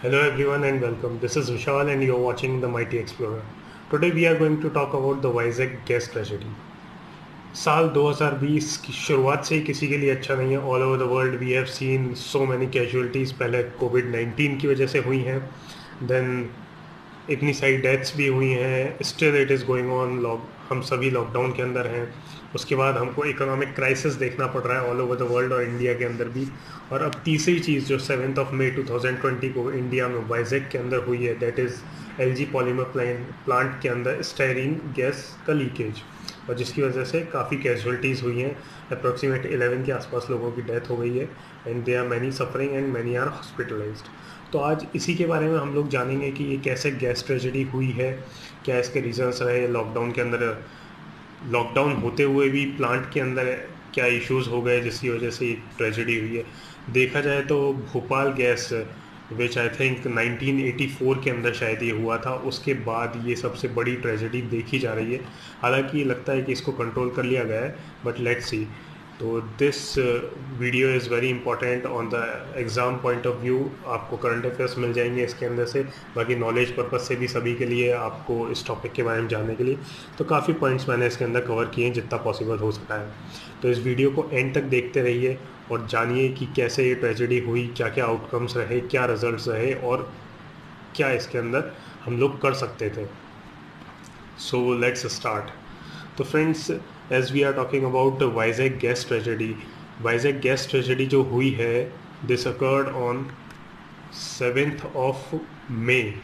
Hello everyone and welcome. This is Vishal and you're watching The Mighty Explorer. Today we are going to talk about the Vizag gas tragedy. साल 2020 की शुरुआत से ही किसी के लिए अच्छा नहीं है. All over the world we have seen so many casualties. पहले कोविड-19 की वजह से हुई हैं, देन इतनी सारी डेथ्स भी हुई हैं. Still it is going on. हम सभी लॉकडाउन के अंदर हैं. उसके बाद हमको इकोनॉमिक क्राइसिस देखना पड़ रहा है ऑल ओवर द वर्ल्ड और इंडिया के अंदर भी. और अब तीसरी चीज़ जो 7 मई 2020 को इंडिया में वाइजैक के अंदर हुई है, that is LG polymer plant के अंदर स्टायरीन गैस का लीकेज, और जिसकी वजह से काफ़ी कैजुअलिटीज़ हुई हैं. अप्रॉक्सीमेट 11 के आसपास लोगों की डेथ हो गई है and they are many suffering and many are hospitalized. तो आज इसी के बारे में हम लोग जानेंगे कि ये कैसे गैस ट्रेजेडी हुई है, क्या इसके रीजंस रहे. लॉकडाउन के अंदर, लॉकडाउन होते हुए भी प्लांट के अंदर क्या इश्यूज़ हो गए जिसकी वजह से ये ट्रेजेडी हुई है. देखा जाए तो Bhopal gas, which I think 1984 के अंदर शायद ये हुआ था, उसके बाद ये सबसे बड़ी ट्रेजेडी देखी जा रही है. हालांकि लगता है कि इसको कंट्रोल कर लिया गया है, बट लेट्स सी. तो this video is very important on the exam point of view. आपको करंट अफेयर्स मिल जाएंगे इसके अंदर से, बाकी नॉलेज पर्पज़ से भी सभी के लिए, आपको इस टॉपिक के बारे में जानने के लिए. तो काफ़ी पॉइंट्स मैंने इसके अंदर कवर किए हैं जितना पॉसिबल हो सका है. तो इस वीडियो को एंड तक देखते रहिए और जानिए कि कैसे ये ट्रेजेडी हुई, क्या क्या आउटकम्स रहे, क्या रिजल्ट्स रहे और क्या इसके अंदर हम लोग कर सकते थे. So let's start. तो friends, as we are talking about Vizag gas tragedy, Vizag gas tragedy जो हुई है, दिस अकर्ड ऑन 7 मई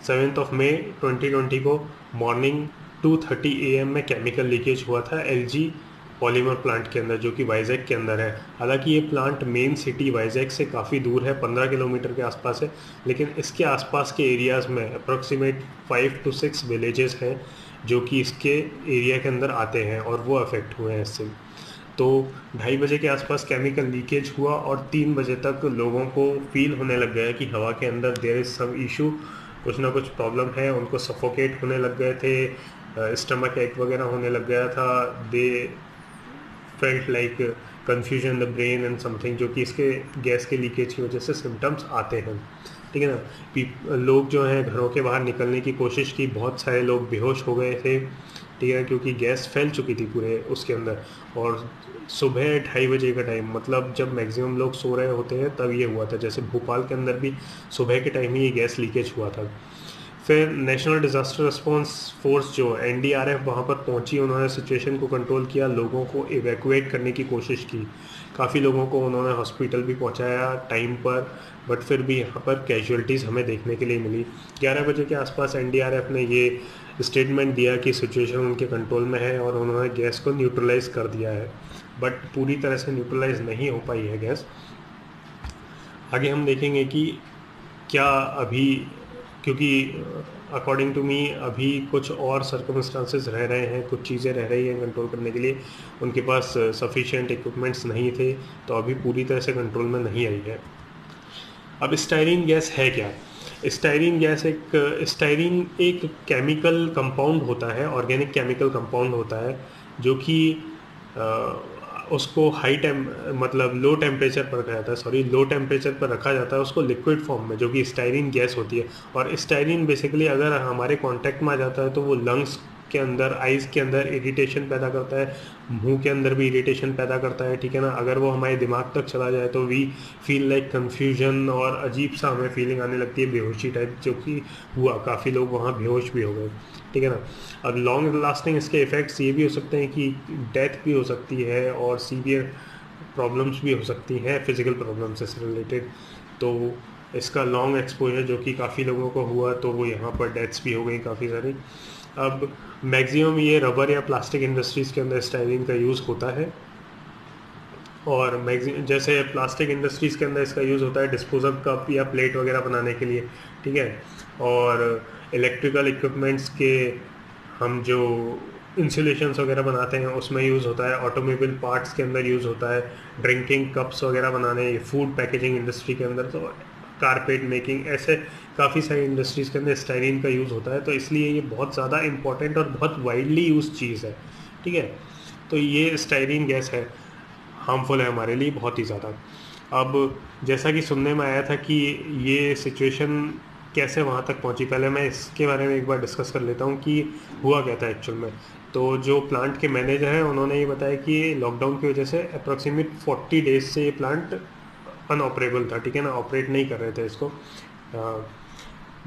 7 मई 2020 को मॉर्निंग 2:30 AM में केमिकल लीकेज हुआ था एलजी पॉलीमर प्लांट के अंदर, जो कि वाइजैक के अंदर है. हालांकि ये प्लांट मेन सिटी वाइजैक से काफ़ी दूर है, 15 किलोमीटर के आसपास है, लेकिन इसके आसपास के एरियाज़ में अप्रॉक्सीमेट 5 to 6 विलेजेस हैं जो कि इसके एरिया के अंदर आते हैं और वो अफेक्ट हुए हैं इससे. तो 2:30 बजे के आसपास केमिकल लीकेज हुआ और 3 बजे तक लोगों को फील होने लग गया कि हवा के अंदर देयर इज़ सम इशू, कुछ ना कुछ प्रॉब्लम है. उनको सफोकेट होने लग गए थे, स्टमक एक वगैरह होने लग गया था. They felt like confusion the brain and something, जो कि इसके गैस के लीकेज की वजह से सिम्टम्स आते हैं. ठीक है ना. लोग जो हैं घरों के बाहर निकलने की कोशिश की, बहुत सारे लोग बेहोश हो गए थे. ठीक है, क्योंकि गैस फैल चुकी थी पूरे उसके अंदर. और सुबह 2:30 का टाइम, मतलब जब मैक्सिमम लोग सो रहे होते हैं तब ये हुआ था. जैसे भोपाल के अंदर भी सुबह के टाइम ही ये गैस लीकेज हुआ था. फिर नेशनल डिज़ास्टर रिस्पांस फोर्स जो एनडीआरएफ वहाँ पर पहुँची, उन्होंने सिचुएशन को कंट्रोल किया, लोगों को इवैक्यूएट करने की कोशिश की. काफ़ी लोगों को उन्होंने हॉस्पिटल भी पहुँचाया टाइम पर, बट फिर भी यहाँ पर कैजुअलिटीज़ हमें देखने के लिए मिली. 11 बजे के आसपास एनडीआरएफ ने ये स्टेटमेंट दिया कि सिचुएशन उनके कंट्रोल में है और उन्होंने गैस को न्यूट्रलाइज़ कर दिया है, बट पूरी तरह से न्यूट्रलाइज़ नहीं हो पाई है गैस. आगे हम देखेंगे कि क्या अभी, क्योंकि अकॉर्डिंग टू मी अभी कुछ और सर्कमस्टांसेस रह रहे हैं, कुछ चीज़ें रह रही हैं कंट्रोल करने के लिए. उनके पास सफिशिएंट इक्विपमेंट्स नहीं थे, तो अभी पूरी तरह से कंट्रोल में नहीं आई है. अब स्टायरीन गैस है क्या? स्टायरीन एक केमिकल कंपाउंड होता है, ऑर्गेनिक केमिकल कंपाउंड होता है, जो कि उसको मतलब लो टेम्परेचर पर रखा जाता है, लो टेम्परेचर पर रखा जाता है उसको लिक्विड फॉर्म में, जो कि स्टायरीन गैस होती है. और स्टायरीन बेसिकली अगर हमारे कांटेक्ट में आ जाता है तो वो लंग्स के अंदर, आइज़ के अंदर इरिटेशन पैदा करता है, मुंह के अंदर भी इरिटेशन पैदा करता है. ठीक है ना. अगर वो हमारे दिमाग तक चला जाए तो वी फील लाइक कन्फ्यूजन और अजीब सा हमें फीलिंग आने लगती है, बेहोशी टाइप, जो कि हुआ. काफ़ी लोग वहाँ बेहोश भी हो गए. ठीक है ना. अब लॉन्ग लास्टिंग इसके इफ़ेक्ट्स ये भी हो सकते हैं कि डेथ भी हो सकती है और सीवियर प्रॉब्लम्स भी हो सकती हैं, फिज़िकल प्रॉब्लम्स से रिलेटेड. तो इसका लॉन्ग एक्सपोजर जो कि काफ़ी लोगों को हुआ, तो वो यहाँ पर डेथ्स भी हो गई काफ़ी सारी. अब मैक्सिमम ये रबर या प्लास्टिक इंडस्ट्रीज़ के अंदर स्टायरीन का यूज़ होता है, और जैसे प्लास्टिक इंडस्ट्रीज़ के अंदर इसका यूज़ होता है डिस्पोजल कप या प्लेट वगैरह बनाने के लिए. ठीक है. और इलेक्ट्रिकल इक्विपमेंट्स के हम जो इंसुलेशंस वगैरह बनाते हैं उसमें यूज़ होता है, ऑटोमोबाइल पार्ट्स के अंदर यूज़ होता है, ड्रिंकिंग कप्स वगैरह बनाने, फूड पैकेजिंग इंडस्ट्री के अंदर, तो कारपेट मेकिंग, ऐसे काफ़ी सारी इंडस्ट्रीज़ के अंदर स्टायरीन का यूज़ होता है. तो इसलिए ये बहुत ज़्यादा इंपॉर्टेंट और बहुत वाइडली यूज चीज़ है. ठीक है. तो ये स्टायरीन गैस है, हार्मफुल है हमारे लिए बहुत ही ज़्यादा. अब जैसा कि सुनने में आया था कि ये सिचुएशन कैसे वहाँ तक पहुँची, पहले मैं इसके बारे में एक बार डिस्कस कर लेता हूँ कि हुआ क्या था एक्चुअल में। तो जो प्लांट के मैनेजर हैं उन्होंने ये बताया कि लॉकडाउन की वजह से अप्रॉक्सीमेट 40 डेज से ये प्लांट अनऑपरेबल था, ठीक है ना, ऑपरेट नहीं कर रहे थे इसको।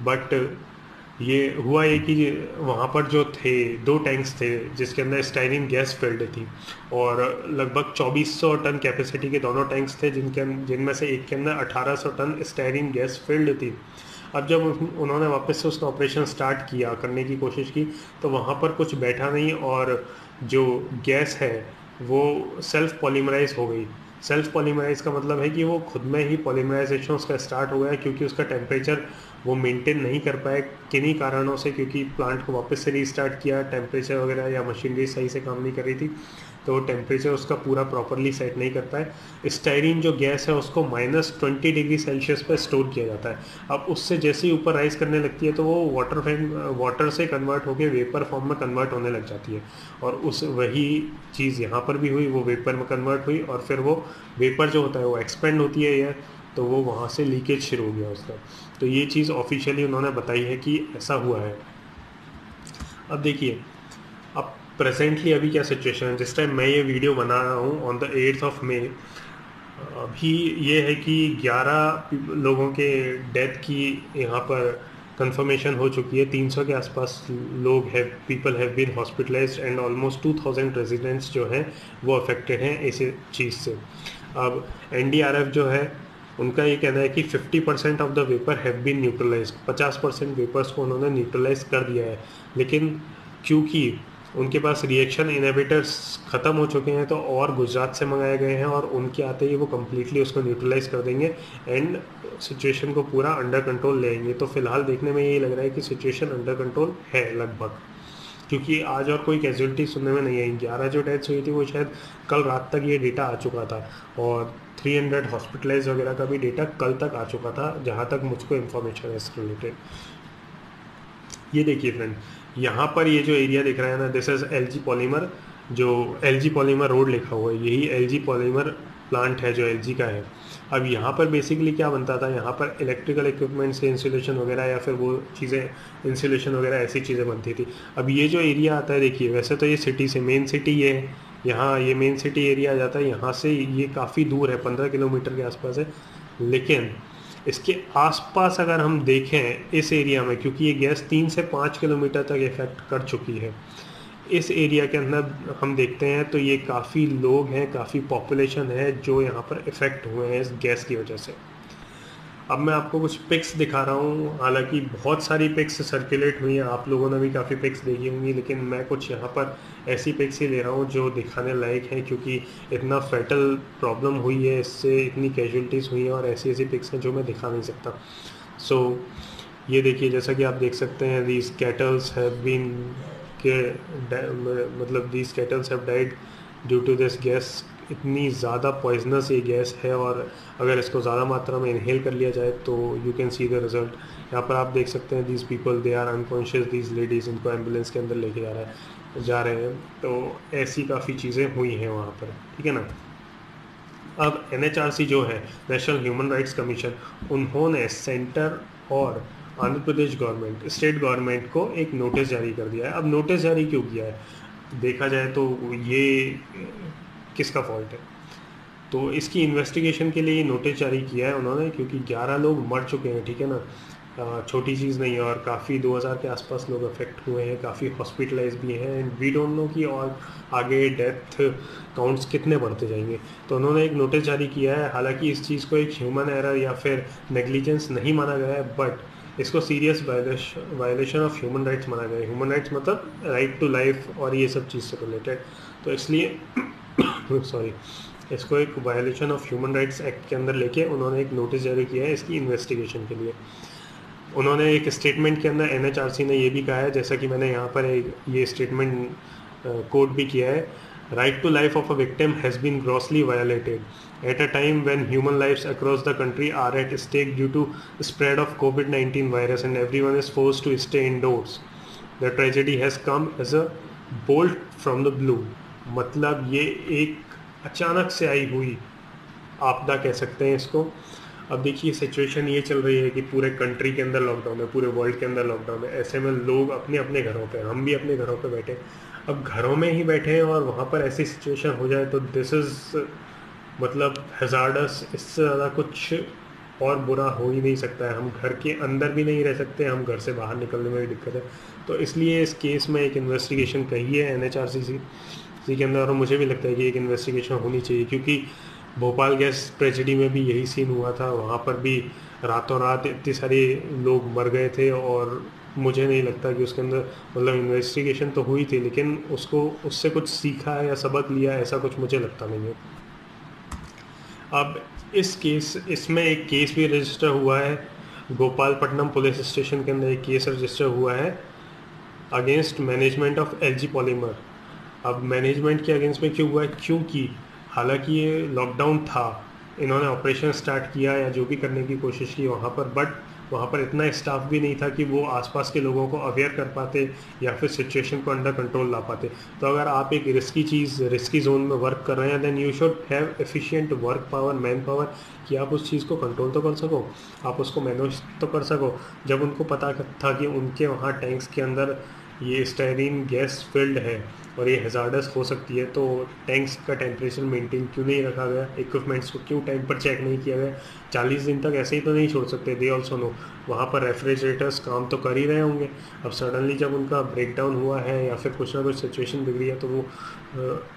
बट ये हुआ ये कि वहाँ पर जो थे 2 टैंक्स थे जिसके अंदर स्टाइरिन गैस फिल्ड थी, और लगभग 2400 टन कैपेसिटी के दोनों टैंक्स थे जिनमें से एक के अंदर 1800 टन स्टाइरिन गैस फिल्ड थी। अब जब उन्होंने वापस से उसका ऑपरेशन स्टार्ट किया करने की कोशिश की तो वहाँ पर कुछ बैठा नहीं, और जो गैस है वो सेल्फ पॉलीमराइज हो गई। सेल्फ पॉलीमराइज का मतलब है कि वो खुद में ही पॉलीमराइजेशन उसका स्टार्ट हो गया, क्योंकि उसका टेम्परेचर वो मेंटेन नहीं कर पाए किन्हीं कारणों से, क्योंकि प्लांट को वापस से रीस्टार्ट किया, टेम्परेचर वगैरह या मशीनरी सही से काम नहीं कर रही थी, तो टेम्परेचर उसका पूरा प्रॉपरली सेट नहीं कर पाए। स्टाइरिन जो गैस है उसको -20 डिग्री सेल्सियस पर स्टोर किया जाता है। अब उससे जैसे ही ऊपर राइज करने लगती है तो वो वाटर से कन्वर्ट होकर वेपर फॉर्म में कन्वर्ट होने लग जाती है, और उस वही चीज़ यहाँ पर भी हुई, वो वेपर में कन्वर्ट हुई, और फिर वो वेपर जो होता है वो एक्सपेंड होती है एयर, तो वो वहाँ से लीकेज शुरू हो गया उसका। तो ये चीज़ ऑफिशियली उन्होंने बताई है कि ऐसा हुआ है। अब देखिए, अब प्रेजेंटली अभी क्या सिचुएशन है, जिस टाइम मैं ये वीडियो बना रहा हूँ ऑन द 8 मई, अभी ये है कि 11 लोगों के डेथ की यहाँ पर कंफर्मेशन हो चुकी है। 300 के आसपास लोग है, people have been hospitalized, and almost 2000 residents जो हैं वो अफेक्टेड हैं इस चीज़ से। अब एनडीआरएफ जो है उनका ये कहना है कि 50% of the vapour have been neutralize, 50% vapours को उन्होंने न्यूट्रलाइज कर दिया है, लेकिन क्योंकि उनके पास रिएक्शन इनहिबिटर्स ख़त्म हो चुके हैं तो और गुजरात से मंगाए गए हैं, और उनके आते ही वो कम्प्लीटली उसको न्यूट्रलाइज कर देंगे एंड सिचुएशन को पूरा अंडर कंट्रोल लेंगे। तो फिलहाल देखने में यही लग रहा है कि सिचुएशन अंडर कंट्रोल है लगभग, क्योंकि आज और कोई कैजुअलिटी सुनने में नहीं आई। 11 जो डेथ्स हुई थी वो शायद कल रात तक ये डेटा आ चुका था, और 300 हॉस्पिटलाइज वगैरह का भी डेटा कल तक आ चुका था, जहाँ तक मुझको इन्फॉर्मेशन है इससे रिलेटेड। ये देखिए फ्रेंड, यहाँ पर ये जो एरिया दिख रहा है ना, दिस इज एलजी पॉलीमर, जो एलजी पॉलीमर रोड लिखा हुआ है यही एलजी पॉलीमर प्लांट है जो एलजी का है। अब यहाँ पर बेसिकली क्या बनता था, यहाँ पर इलेक्ट्रिकल इक्विपमेंट से इंसुलेशन वगैरह या फिर वो चीज़ें, इंसुलेशन वगैरह ऐसी चीज़ें बनती थी। अब ये जो एरिया आता है देखिए, वैसे तो ये सिटी से मेन सिटी ये है, यहाँ ये मेन सिटी एरिया आ जाता है, यहाँ से ये काफ़ी दूर है, 15 किलोमीटर के आसपास है। लेकिन इसके आसपास अगर हम देखें इस एरिया में, क्योंकि ये गैस 3 से 5 किलोमीटर तक इफेक्ट कर चुकी है, इस एरिया के अंदर हम देखते हैं तो ये काफ़ी लोग हैं, काफ़ी पॉपुलेशन है जो यहाँ पर इफ़ेक्ट हुए हैं इस गैस की वजह से। अब मैं आपको कुछ पिक्स दिखा रहा हूँ, हालांकि बहुत सारी पिक्स सर्कुलेट हुई हैं, आप लोगों ने भी काफ़ी पिक्स देखी होंगी, लेकिन मैं कुछ यहाँ पर ऐसी पिक्स ही ले रहा हूँ जो दिखाने लायक हैं, क्योंकि इतना फैटल प्रॉब्लम हुई है, इससे इतनी कैजुअलिटीज़ हुई हैं, और ऐसी ऐसी पिक्स हैं जो मैं दिखा नहीं सकता। सो ये देखिए, जैसा कि आप देख सकते हैं, दीज कैटल्स हैव बीन के मतलब these cattles have died due to this gas. इतनी ज़्यादा पॉइजनस ये गैस है, और अगर इसको ज़्यादा मात्रा में इनहेल कर लिया जाए तो you can see the result. यहाँ पर आप देख सकते हैं, these people they are unconscious, these ladies, इनको एम्बुलेंस के अंदर लेके जा रहे हैं। तो ऐसी काफ़ी चीज़ें हुई हैं वहाँ पर, ठीक है ना। अब एनएचआरसी जो है, नेशनल ह्यूमन राइट्स कमीशन, उन्होंने सेंटर और Andhra Pradesh government, state government को एक नोटिस जारी कर दिया है। अब नोटिस जारी क्यों किया है, देखा जाए तो ये किसका फॉल्ट है, तो इसकी इन्वेस्टिगेशन के लिए नोटिस जारी किया है उन्होंने, क्योंकि 11 लोग मर चुके हैं, ठीक है ना, छोटी चीज़ नहीं है, और काफ़ी 2000 के आसपास लोग अफेक्ट हुए हैं, काफ़ी हॉस्पिटलाइज भी हैं, एंड वी डोंट नो कि और आगे डेथ काउंट्स कितने बढ़ते जाएंगे। तो उन्होंने एक नोटिस जारी किया है। हालांकि इस चीज़ को एक ह्यूमन एरर या फिर नेग्लिजेंस नहीं माना गया है, बट इसको serious violation of human rights माना गया है। ह्यूमन राइट्स मतलब राइट टू लाइफ और ये सब चीज़ से रिलेटेड, तो इसलिए सॉरी, इसको एक violation of human rights act के अंदर लेके उन्होंने एक नोटिस जारी किया है इसकी इन्वेस्टिगेशन के लिए। उन्होंने एक स्टेटमेंट के अंदर एनएचआरसी ने ये भी कहा है, जैसा कि मैंने यहाँ पर एक ये स्टेटमेंट कोट भी किया है, right to life of a victim has been grossly violated at a time when human lives across the country are at stake due to spread of COVID-19 virus and everyone is forced to stay indoors. The tragedy has come as a bolt from the blue. मतलब ये एक अचानक से आई हुई आपदा कह सकते हैं इसको। अब देखिए सिचुएशन ये चल रही है कि पूरे कंट्री के अंदर लॉकडाउन है, पूरे वर्ल्ड के अंदर लॉकडाउन है। ऐसे में लोग अपने अपने घरों पे, हम भी अपने घरों पे बैठे, अब घरों में ही बैठे हैं और वहाँ पर ऐसी सिचुएशन हो जाए तो दिस इज़ मतलब हैज़ार्डस। इससे ज़्यादा कुछ और बुरा हो ही नहीं सकता है। हम घर के अंदर भी नहीं रह सकते, हम घर से बाहर निकलने में भी दिक्कत है। तो इसलिए इस केस में एक इन्वेस्टिगेशन कही है NHRCC के अंदर, और मुझे भी लगता है कि एक इन्वेस्टिगेशन होनी चाहिए, क्योंकि भोपाल गैस ट्रेजेडी में भी यही सीन हुआ था। वहाँ पर भी रातों रात इतने सारे लोग मर गए थे, और मुझे नहीं लगता कि उसके अंदर मतलब इन्वेस्टिगेशन तो हुई थी, लेकिन उसको उससे कुछ सीखा है या सबक लिया, ऐसा कुछ मुझे लगता नहीं है। अब इसमें एक केस भी रजिस्टर हुआ है, गोपालपट्टनम पुलिस स्टेशन के अंदर एक केस रजिस्टर हुआ है against management of LG polymer. अब मैनेजमेंट के अगेंस्ट में क्यों हुआ है? क्योंकि हालांकि ये लॉकडाउन था, इन्होंने ऑपरेशन स्टार्ट किया या जो भी करने की कोशिश की वहाँ पर, बट वहाँ पर इतना स्टाफ भी नहीं था कि वो आसपास के लोगों को अवेयर कर पाते या फिर सिचुएशन को अंडर कंट्रोल ला पाते। तो अगर आप एक रिस्की जोन में वर्क कर रहे हैं, then you should have efficient work power, man power, कि आप उस चीज़ को कंट्रोल तो कर सको, आप उसको मैनेज तो कर सको। जब उनको पता था कि उनके वहाँ टैंक्स के अंदर ये स्टायरीन गैस फिल्ड है और ये हैज़ार्डस हो सकती है, तो टैंक्स का टेम्परेचर मेंटेन क्यों नहीं रखा गया, इक्विपमेंट्स को क्यों टाइम पर चेक नहीं किया गया? 40 दिन तक ऐसे ही तो नहीं छोड़ सकते। दे ऑल्सो नो वहाँ पर रेफ्रिजरेटर्स काम तो कर ही रहे होंगे। अब सडनली जब उनका ब्रेकडाउन हुआ है या फिर कुछ ना कुछ सिचुएशन बिगड़ी है, तो वो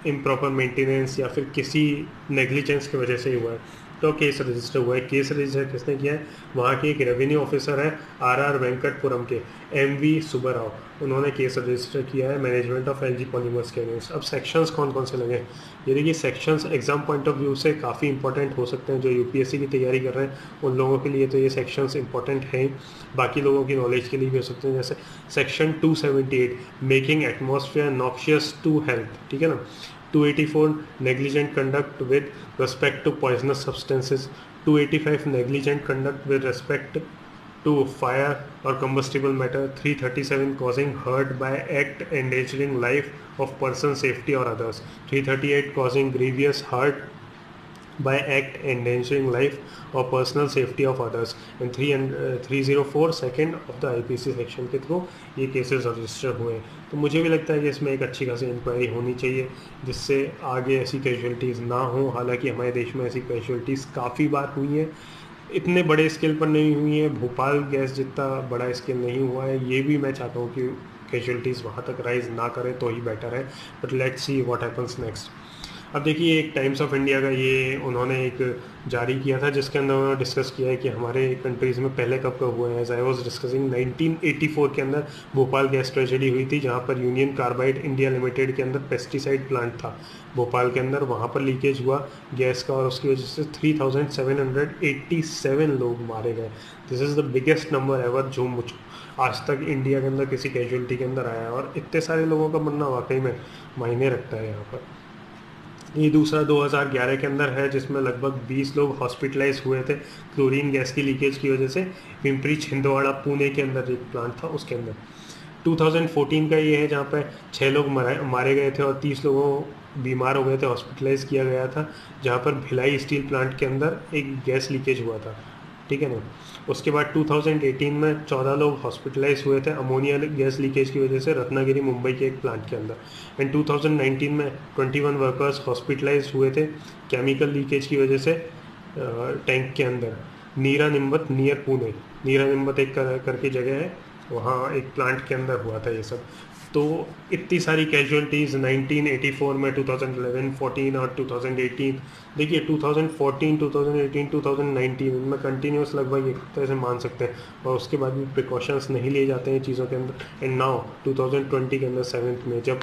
इम्प्रॉपर मेंटेनेंस या फिर किसी नेग्लिजेंस की वजह से ही हुआ है। तो केस रजिस्टर हुआ है। केस रजिस्टर किसने किया है? वहाँ के एक रेवेन्यू ऑफिसर है RR वेंकटपुरम के, MV सुब्बाराव, उन्होंने केस रजिस्टर किया है मैनेजमेंट ऑफ LG पॉलीमर्स के अगेंस्ट। अब सेक्शंस कौन कौन से लगे? ये देखिए sections exam point of view से काफ़ी इंपॉर्टेंट हो सकते हैं। जो UPSC की तैयारी कर रहे हैं उन लोगों के लिए तो ये सेक्शंस इंपॉर्टेंट हैं, बाकी लोगों की नॉलेज के लिए भी हो सकते हैं। जैसे section 278 making atmosphere noxious to health, ठीक है ना। 284 negligent conduct with respect to poisonous substances. 285 negligent conduct with respect to fire or combustible matter. 337 causing hurt by act endangering life of person, safety or others. 338 causing grievous hurt by act endangering life or personal safety of others, and 304 second of the IPC section के through ये cases register हुए हैं। तो मुझे भी लगता है कि इसमें एक अच्छी खासी इंक्वायरी होनी चाहिए, जिससे आगे ऐसी कैजुअलिटीज़ ना हो। हालांकि हमारे देश में ऐसी कैजुअलिटीज़ काफ़ी बार हुई हैं, इतने बड़े स्केल पर नहीं हुई है, भोपाल गैस जितना बड़ा स्केल नहीं हुआ है। ये भी मैं चाहता हूँ कि कैजुअलिटीज़ वहाँ तक राइज ना करें तो ही बेटर है, but let's see what happens next. अब देखिए एक टाइम्स ऑफ इंडिया का ये उन्होंने एक जारी किया था, जिसके अंदर उन्होंने डिस्कस किया है कि हमारे कंट्रीज़ में पहले कब कब हुए हैं। एज आई वॉज डिस्कसिंग 1984 के अंदर भोपाल गैस ट्रेजेडी हुई थी, जहाँ पर यूनियन कार्बाइड इंडिया लिमिटेड के अंदर पेस्टिसाइड प्लांट था भोपाल के अंदर, वहाँ पर लीकेज हुआ गैस का और उसकी वजह से 3787 लोग मारे गए। This is the biggest number ever जो मुझ आज तक इंडिया के अंदर किसी कैजुअलिटी के अंदर आया है, और इतने सारे लोगों का मरना वाकई में मायने रखता है यहाँ पर। ये दूसरा 2011 के अंदर है, जिसमें लगभग 20 लोग हॉस्पिटलाइज हुए थे क्लोरीन गैस की लीकेज की वजह से, पिंपरी छिंदवाड़ा पुणे के अंदर एक प्लांट था उसके अंदर। 2014 का ये है, जहाँ पे 6 लोग मारे गए थे और 30 लोगों बीमार हो गए थे, हॉस्पिटलाइज किया गया था, जहाँ पर भिलाई स्टील प्लांट के अंदर एक गैस लीकेज हुआ था, ठीक है ना। उसके बाद 2018 में 14 लोग हॉस्पिटलाइज हुए थे अमोनिया गैस लीकेज की वजह से रत्नागिरी मुंबई के एक प्लांट के अंदर। एंड 2019 में 21 वर्कर्स हॉस्पिटलाइज हुए थे केमिकल लीकेज की वजह से टैंक के अंदर, नीरा निम्बत नियर पुणे। नीरा निम्बत एक करके जगह है, वहाँ एक प्लांट के अंदर हुआ था ये सब। तो इतनी सारी कैजुअलिटीज़ 1984 में, 2011, 14 और 2018। देखिए 2014, 2018, 2019 इनमें कंटिन्यूस लगभग एक तरह से मान सकते हैं, और उसके बाद भी प्रिकॉशंस नहीं लिए जाते हैं चीज़ों के अंदर। एंड नाउ 2020 के अंदर 7th में, जब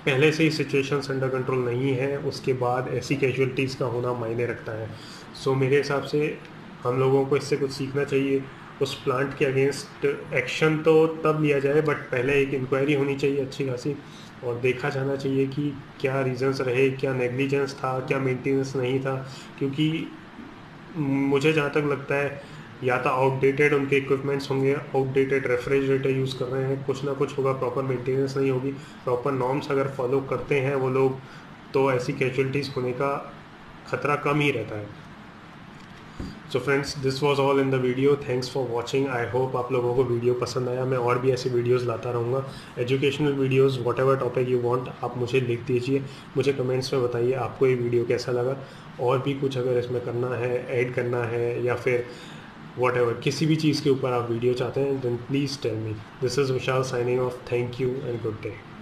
पहले से ही सिचुएशन अंडर कंट्रोल नहीं है, उसके बाद ऐसी कैजुअलिटीज़ का होना मायने रखता है। सो मेरे हिसाब से हम लोगों को इससे कुछ सीखना चाहिए। उस प्लांट के अगेंस्ट एक्शन तो तब लिया जाए, बट पहले एक इंक्वायरी होनी चाहिए अच्छी खासी, और देखा जाना चाहिए कि क्या रीजंस रहे, क्या नेग्लिजेंस था, क्या मेंटेनेंस नहीं था। क्योंकि मुझे जहाँ तक लगता है, या तो आउटडेटेड उनके इक्विपमेंट्स होंगे, आउटडेटेड रेफ्रिजरेटर यूज़ कर रहे हैं, कुछ ना कुछ होगा, प्रॉपर मेंटेनेंस नहीं होगी। प्रॉपर नॉर्म्स अगर फॉलो करते हैं वो लोग, तो ऐसी कैजुअलिटीज़ होने का खतरा कम ही रहता है। So friends, this was all in the video. Thanks for watching. I hope आप लोगों को वीडियो पसंद आया। मैं और भी ऐसे वीडियोस लाता रहूँगा, educational videos, what ever topic you want, आप मुझे लिख दीजिए, मुझे कमेंट्स में बताइए आपको ये वीडियो कैसा लगा। और भी कुछ अगर इसमें करना है, ऐड करना है, या फिर वॉट एवर किसी भी चीज़ के ऊपर आप वीडियो चाहते हैं, then please tell me. This is Vishal signing off. Thank you and good day.